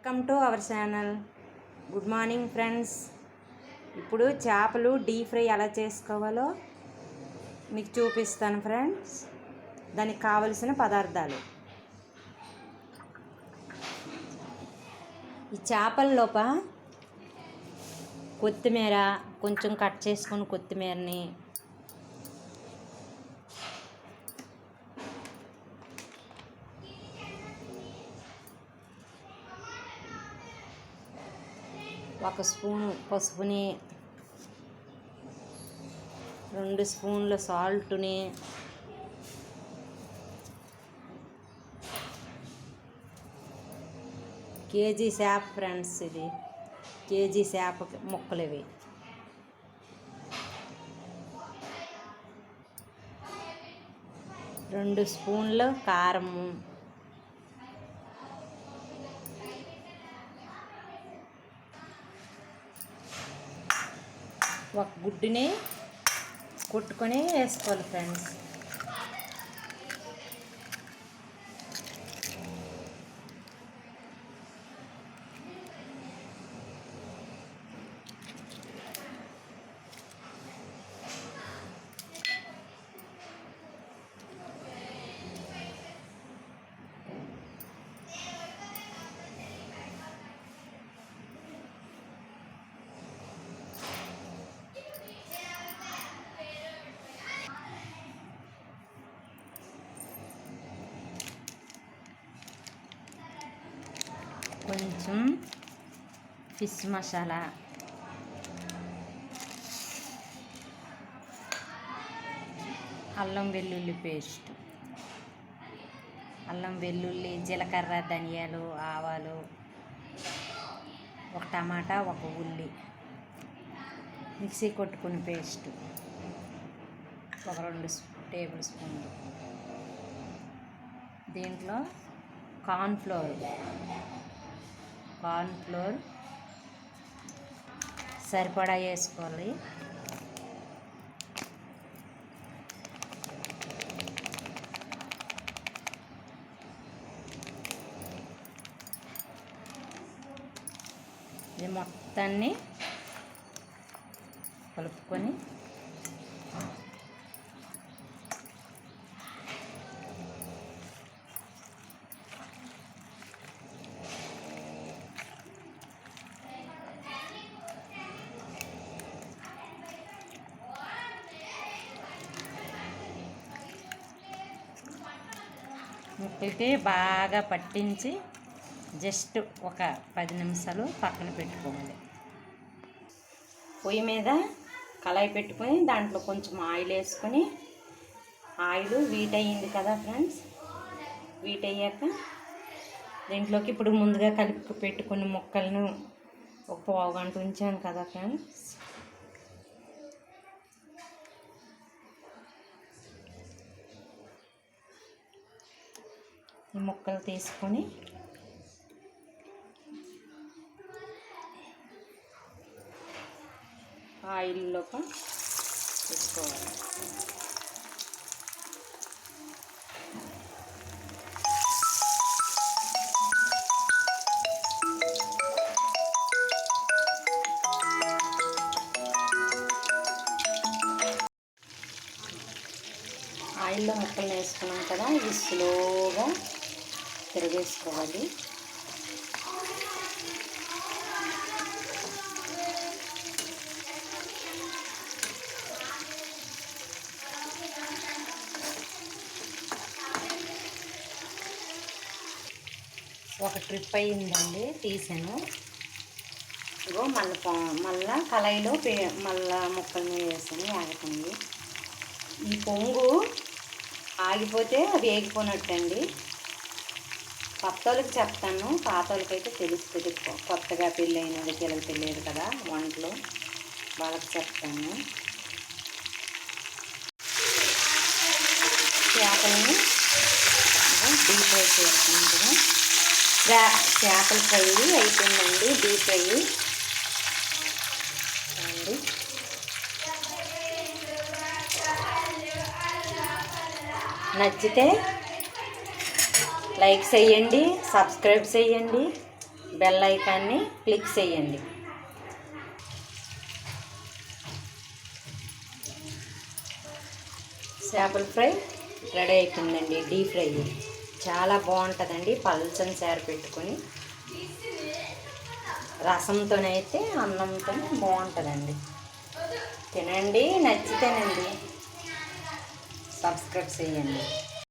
Welcome to our channel. Good morning friends. ఇప్పుడు చేపలు deep fry ఎలా చేసుకోవాలో మీకు చూపిస్తాను ఫ్రెండ్స్. దానికి కావలసిన పదార్థాలు: ఈ చేపల లోప కొత్తిమీర కొంచెం కట్ చేసుకొని కొత్తిమీరని, ఒక స్పూను పసుపుని, 2 స్పూన్ల సాల్ట్ని, కేజీ చేప ఫ్రెండ్స్, ఇది కేజీ చేప ముక్కలు. ఇవి 2 స్పూన్ల కారము, ఒక గుడ్డుని కొట్టుకొని వేసుకోవాలి ఫ్రెండ్స్. కొంచెం ఫిష్ మసాలా, అల్లం వెల్లుల్లి పేస్ట్, అల్లం వెల్లుల్లి, జీలకర్ర, ధనియాలు, ఆవాలు, ఒక టమాటా, ఒక ఉల్లి మిక్సీ కొట్టుకుని పేస్ట్, ఒక 2 టేబుల్ స్పూన్లు. దీంట్లో కార్న్ఫ్లోర్ సరిపడా వేసుకోవాలి. ఇది మొత్తాన్ని కలుపుకొని ముక్కలకి బాగా పట్టించి జస్ట్ ఒక 10 నిమిషాలు పక్కన పెట్టుకోవాలి. పొయ్యి మీద కళాయి పెట్టుకొని దాంట్లో కొంచెం ఆయిల్ వేసుకొని, ఆయిల్ వీట్ అయ్యింది కదా ఫ్రెండ్స్, వీట్ అయ్యాక దీంట్లోకి ఇప్పుడు ముందుగా కలిపి పెట్టుకుని ముక్కలను ఒక పావు గంట ఉంచాను కదా ఫ్రెండ్స్, ఈ ముక్కలు తీసుకొని ఆయిల్లోకి వేసుకోవాలి. ఆయిల్లో ముక్కలు వేసుకున్నాం కదా, ఇది స్లోగా తిరగేసుకోవాలి. ఒక ట్రిప్ అయ్యిందండి, తీసాను. ఇగో మళ్ళా కళాయిలో మళ్ళా ముక్కల్ని వేసాను, ఆగుతుంది. ఈ పొంగు ఆగిపోతే అది వేగిపోయినట్టండి. కొత్త వాళ్ళకి చెప్తాను, పాత వాళ్ళకైతే తెలుస్తుంది. కొత్తగా పెళ్ళైన వాళ్ళకి ఇలా తెలియదు కదా వంటలు, వాళ్ళకి చెప్తాను. చేపలని డీప్ ఫ్రై చేసుకుంటాము. చేపల ఫ్రై అయిపోయిందండి, డీప్ ఫ్రై అండి. నచ్చితే లైక్ చేయండి, సబ్స్క్రైబ్ చేయండి. బెల్ ఐకాన్ని క్లిక్ చేయండి. చేపల ఫ్రై రెడీ అయిపోయిందండి. డీప్ ఫ్రై చాలా బాగుంటుందండి. పల్చని చారు పెట్టుకొని రసంతోనైతే అన్నంతో బాగుంటుందండి. తినండి, నచ్చితేనండి సబ్స్క్రైబ్ చేయండి.